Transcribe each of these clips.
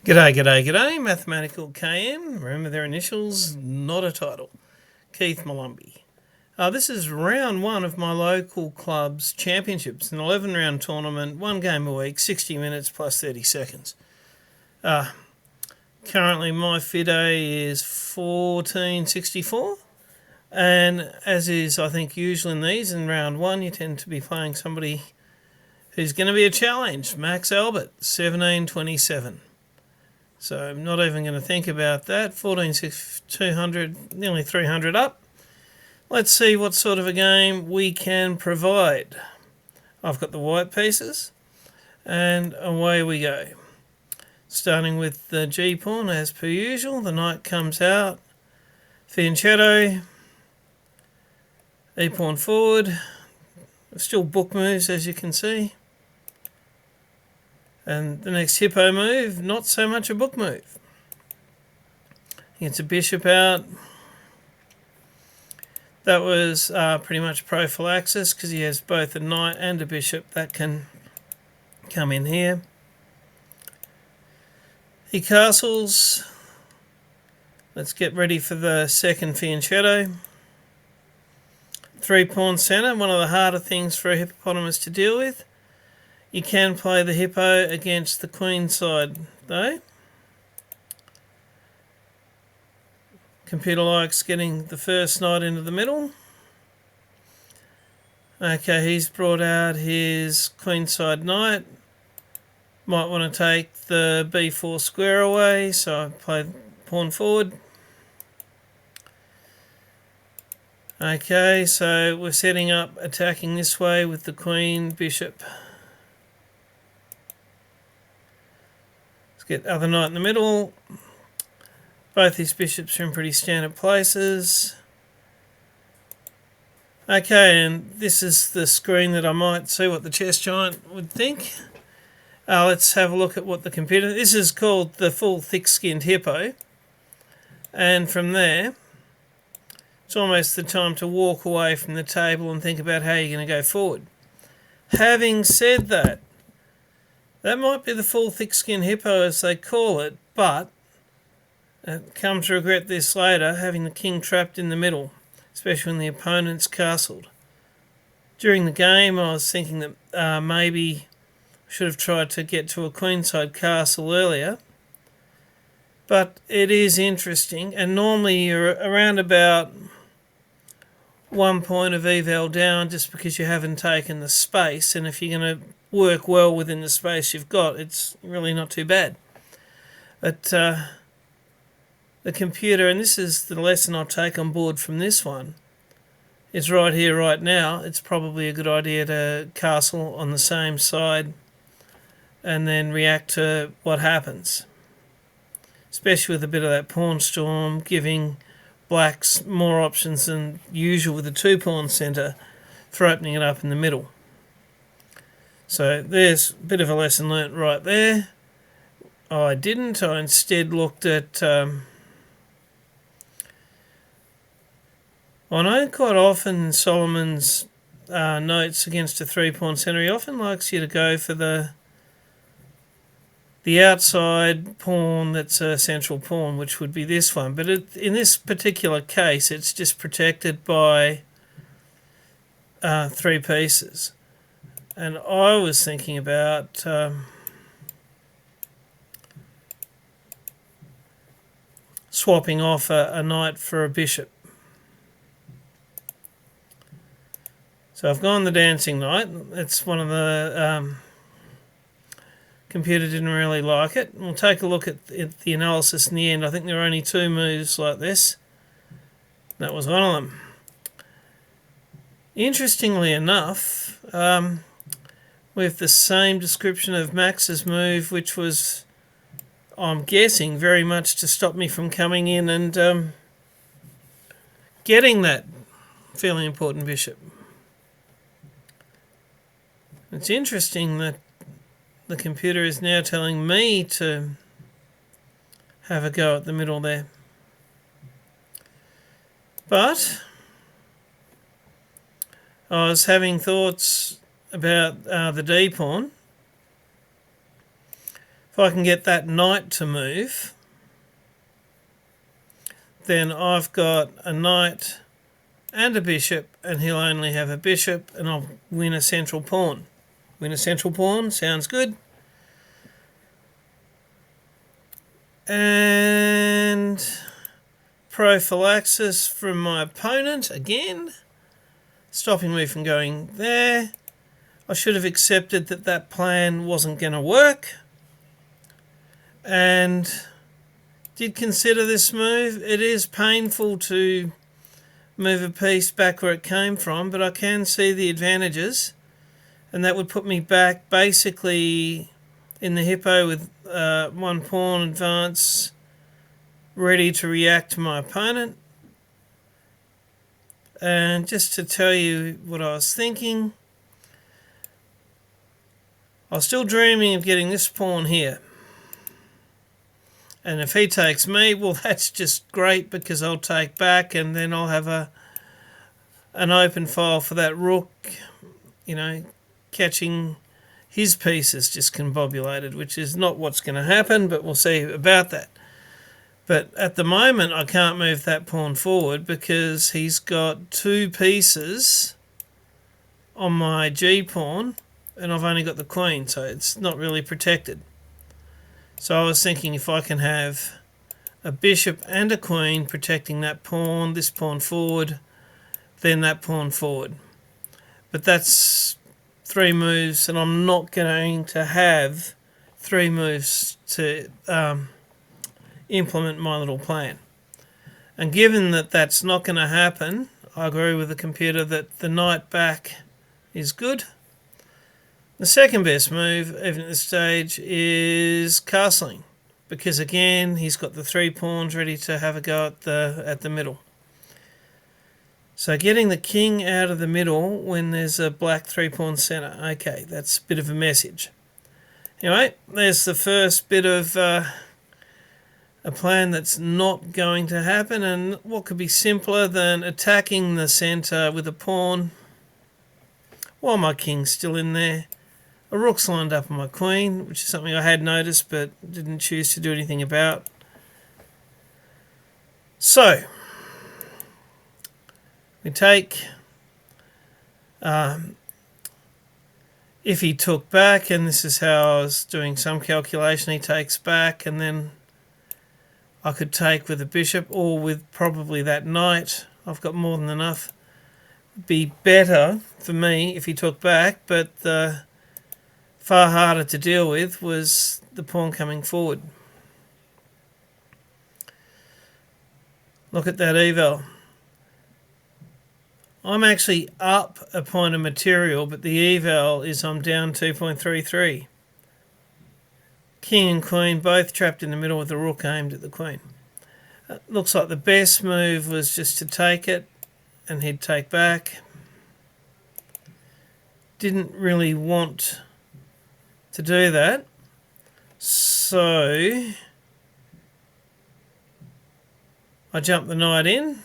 G'day, g'day, g'day. Mathematical KM. Remember their initials, not a title. Keith Mullumby. This is round one of my local club's championships, an 11-round tournament, one game a week, 60 minutes plus 30 seconds. Currently my FIDE is 1464, and as is I think usual in these, in round one you tend to be playing somebody who's going to be a challenge. Max Albert, 1727. So I'm not even going to think about that. 14,200, nearly 300 up. Let's see what sort of a game we can provide. I've got the white pieces, and away we go. Starting with the G pawn as per usual. The knight comes out. Fianchetto. E pawn forward. Still book moves, as you can see. And the next hippo move, not so much a book move. He gets a bishop out. That was pretty much prophylaxis because he has both a knight and a bishop that can come in here. He castles. Let's get ready for the second fianchetto. 3-pawn centre, one of the harder things for a hippopotamus to deal with. You can play the hippo against the queen side though. Computer likes getting the first knight into the middle. Okay, he's brought out his queenside knight. Might want to take the b4 square away, so I played pawn forward. Okay, so we're setting up attacking this way with the queen, bishop. Let's get the other knight in the middle. Both these bishops are in pretty standard places. Okay, and this is the screen that I might see what the chess giant would think. Let's have a look at what the computer... This is called the full thick-skinned hippo. And from there, it's almost the time to walk away from the table and think about how you're going to go forward. Having said that, that might be the full thick-skinned hippo as they call it, but come to regret this later, having the king trapped in the middle, especially when the opponent's castled. During the game, I was thinking that maybe I should have tried to get to a queenside castle earlier. But it is interesting, and normally you're around about 1 point of eval down just because you haven't taken the space, and if you're going to work well within the space you've got, it's really not too bad. But the computer, and this is the lesson I'll take on board from this one, it's right here, right now. It's probably a good idea to castle on the same side and then react to what happens. Especially with a bit of that pawn storm, giving blacks more options than usual with the 2-pawn centre for opening it up in the middle. So there's a bit of a lesson learnt right there. I didn't. I instead looked at... I know quite often Solomon's notes against a 3-pawn centre, he often likes you to go for the outside pawn that's a central pawn, which would be this one. But in this particular case, it's just protected by 3 pieces. And I was thinking about swapping off a knight for a bishop. So I've gone the dancing knight. It's one of the... computer didn't really like it. We'll take a look at the analysis in the end. I think there are only 2 moves like this. That was one of them. Interestingly enough, with the same description of Max's move, which was, I'm guessing, very much to stop me from coming in and getting that fairly important bishop. It's interesting that the computer is now telling me to have a go at the middle there. But I was having thoughts about the D pawn. If I can get that knight to move, then I've got a knight and a bishop, and he'll only have a bishop, and I'll win a central pawn. Win a central pawn, sounds good. And prophylaxis from my opponent again, stopping me from going there. I should have accepted that that plan wasn't going to work, and did consider this move. It is painful to move a piece back where it came from, but I can see the advantages, and that would put me back basically in the hippo with one pawn advance, ready to react to my opponent. And just to tell you what I was thinking, I was still dreaming of getting this pawn here. And if he takes me, well, that's just great, because I'll take back and then I'll have an open file for that rook, you know, catching his pieces discombobulated, which is not what's going to happen, but we'll see about that. But at the moment, I can't move that pawn forward because he's got two pieces on my g-pawn, and I've only got the queen, so it's not really protected. So I was thinking if I can have a bishop and a queen protecting that pawn, this pawn forward, then that pawn forward. But that's 3 moves, and I'm not going to have 3 moves to implement my little plan. And given that that's not going to happen, I agree with the computer that the knight back is good. The second best move, even at this stage, is castling, because again he's got the 3 pawns ready to have a go at the middle. So getting the king out of the middle when there's a black 3-pawn centre. Okay, that's a bit of a message. Anyway, there's the first bit of a plan that's not going to happen, and what could be simpler than attacking the centre with a pawn while my king's still in there. A rook's lined up on my queen, which is something I had noticed but didn't choose to do anything about. So, we take, if he took back, and this is how I was doing some calculation, he takes back, and then I could take with a bishop or with probably that knight. I've got more than enough. It'd be better for me if he took back, but far harder to deal with was the pawn coming forward. Look at that eval. I'm actually up a point of material, but the eval is I'm down 2.33. King and queen both trapped in the middle with the rook aimed at the queen. Looks like the best move was just to take it, and he'd take back. Didn't really want to do that, so I jump the knight in.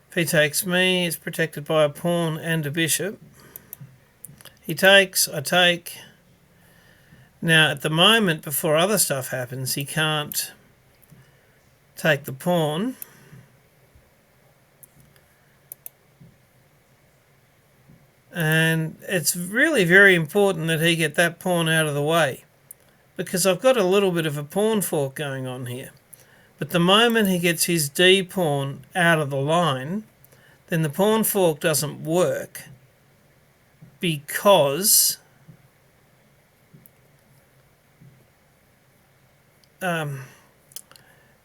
If he takes me, it's protected by a pawn and a bishop. He takes, I take. Now at the moment, before other stuff happens, he can't take the pawn. And it's really very important that he get that pawn out of the way, because I've got a little bit of a pawn fork going on here. But the moment he gets his D pawn out of the line, then the pawn fork doesn't work, because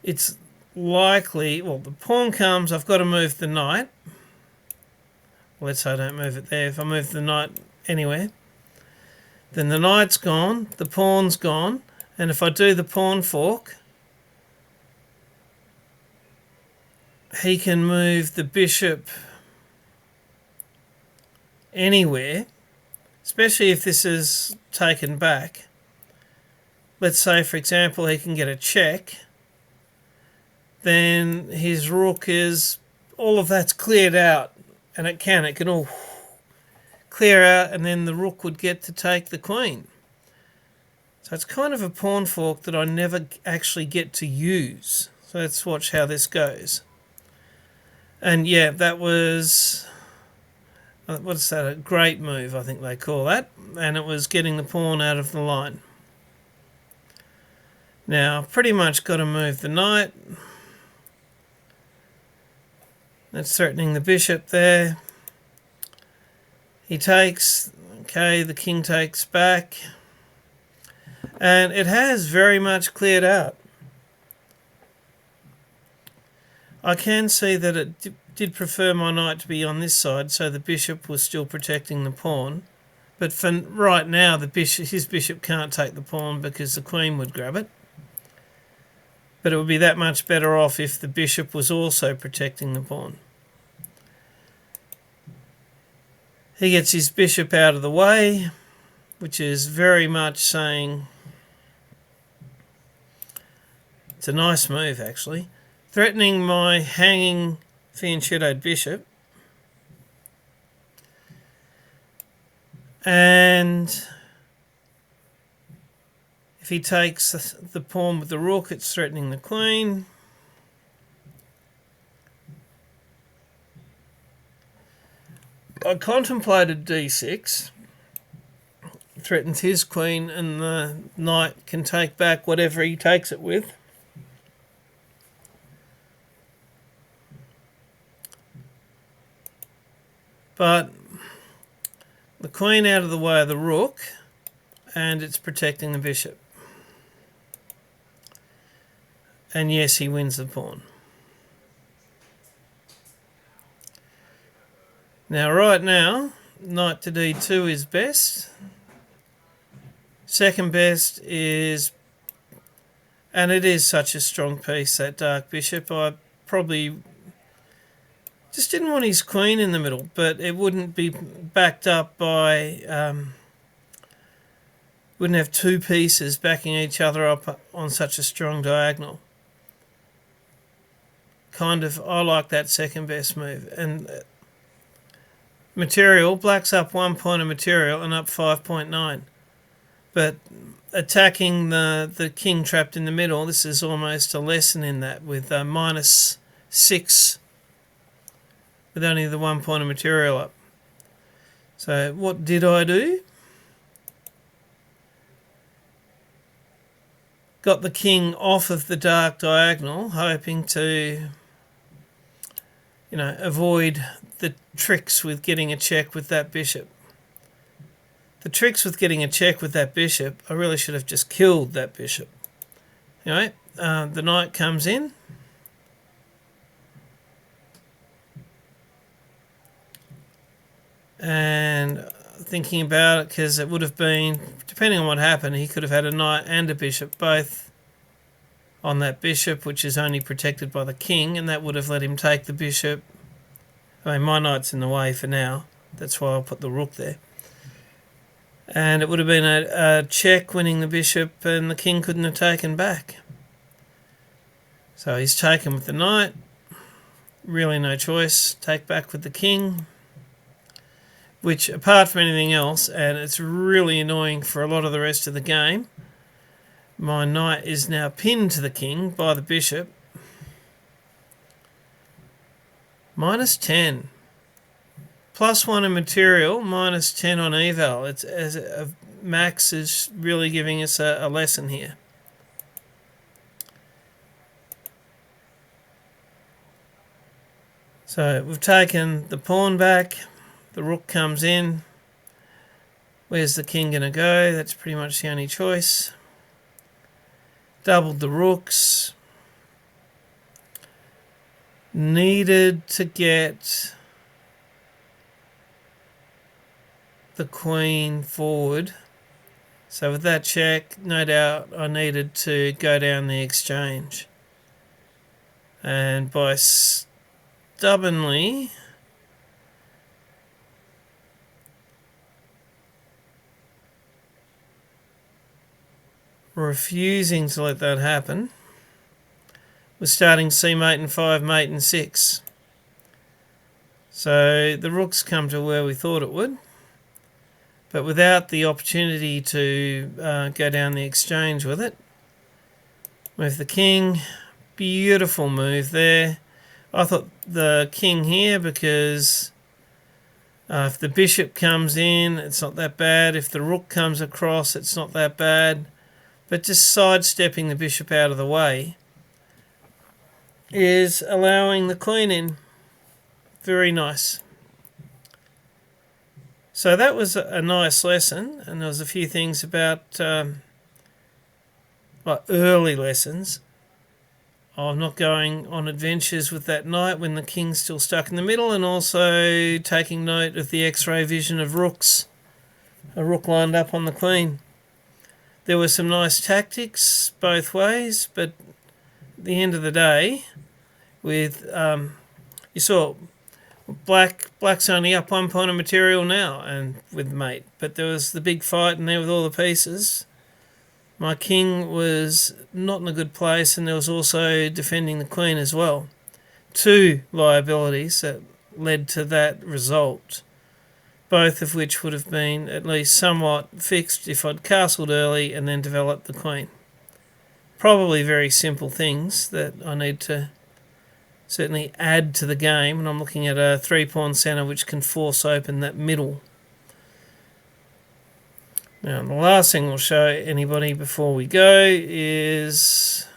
it's likely, well, the pawn comes, I've got to move the knight. Let's say I don't move it there. If I move the knight anywhere, then the knight's gone, the pawn's gone, and if I do the pawn fork, he can move the bishop anywhere, especially if this is taken back. Let's say, for example, he can get a check, then his rook is, all of that's cleared out. And it can all clear out, and then the rook would get to take the queen. So it's kind of a pawn fork that I never actually get to use. So let's watch how this goes. And yeah, that was, what's that, a great move, I think they call that. And it was getting the pawn out of the line. Now, I've pretty much got to move the knight. That's threatening the bishop there. He takes, okay, the king takes back. And it has very much cleared out. I can see that it did prefer my knight to be on this side, so the bishop was still protecting the pawn. But for right now, his bishop can't take the pawn because the queen would grab it. But it would be that much better off if the bishop was also protecting the pawn. He gets his bishop out of the way, which is very much saying it's a nice move, actually. Threatening my hanging fianchettoed bishop. And if he takes the pawn with the rook, it's threatening the queen. I contemplated d6. Threatens his queen, and the knight can take back whatever he takes it with. But the queen out of the way of the rook, and it's protecting the bishop. And yes, he wins the pawn. Now, right now, knight to d2 is best. Second best is, and it is such a strong piece, that dark bishop. I probably just didn't want his queen in the middle, but it wouldn't be backed up by, wouldn't have two pieces backing each other up on such a strong diagonal. Kind of, I like that second best move. And material, black's up 1 point of material and up 5.9. But attacking the king trapped in the middle, this is almost a lesson in that, with -6, with only the 1 point of material up. So what did I do? Got the king off of the dark diagonal, hoping to, avoid the tricks with getting a check with that bishop. The tricks with getting a check with that bishop, I really should have just killed that bishop. Anyway, the knight comes in. And thinking about it, because it would have been, depending on what happened, he could have had a knight and a bishop both on that bishop, which is only protected by the king, and that would have let him take the bishop. I mean, my knight's in the way for now. That's why I'll put the rook there. And it would have been a check winning the bishop, and the king couldn't have taken back. So he's taken with the knight. Really no choice. Take back with the king. Which, apart from anything else, and it's really annoying for a lot of the rest of the game, my knight is now pinned to the king by the bishop. -10. +1 in material, -10 on eval. It's as Max is really giving us a lesson here. So we've taken the pawn back. The rook comes in. Where's the king going to go? That's pretty much the only choice. Doubled the rooks. Needed to get the queen forward. So with that check, no doubt I needed to go down the exchange. And by stubbornly refusing to let that happen, was starting c-mate and 5, mate and 6. So the rooks come to where we thought it would. but without the opportunity to go down the exchange with it. Move the king. Beautiful move there. I thought the king here because if the bishop comes in, it's not that bad. If the rook comes across, it's not that bad. But just sidestepping the bishop out of the way is allowing the queen in. Very nice. So that was a nice lesson, and there was a few things about early lessons of not going on adventures with that knight when the king's still stuck in the middle, and also taking note of the X-ray vision of rooks, a rook lined up on the queen. There were some nice tactics both ways, but at the end of the day, with you saw black's only up 1 point of material now, and with mate, but there was the big fight in there with all the pieces. My king was not in a good place, and there was also defending the queen as well. Two liabilities that led to that result, both of which would have been at least somewhat fixed if I'd castled early and then developed the queen. Probably very simple things that I need to certainly add to the game, and I'm looking at a 3-pawn centre which can force open that middle. Now, the last thing we'll show anybody before we go is,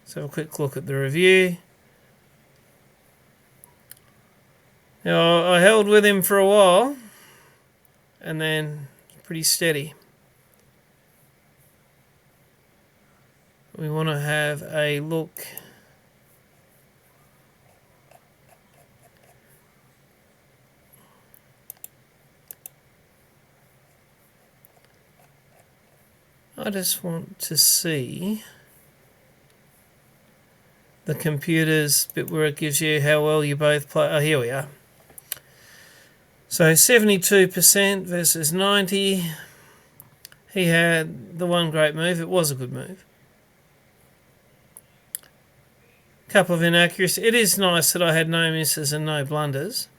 let's have a quick look at the review. Now, I held with him for a while, and then pretty steady. We want to have a look . I just want to see the computer's bit where it gives you how well you both play. Oh, here we are. So 72% versus 90. He had the one great move. It was a good move. Couple of inaccuracies. It is nice that I had no misses and no blunders.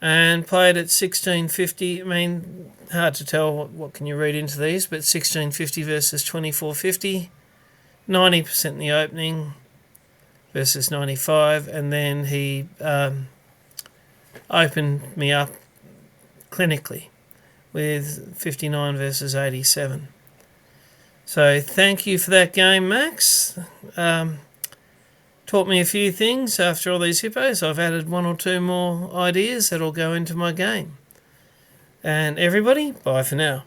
And played at 1650. I mean, hard to tell what can you read into these, but 1650 versus 2450. 90% in the opening versus 95, and then he opened me up clinically with 59 versus 87. So thank you for that game, Max. Taught me a few things after all these hippos. I've added one or two more ideas that'll go into my game. And everybody, bye for now.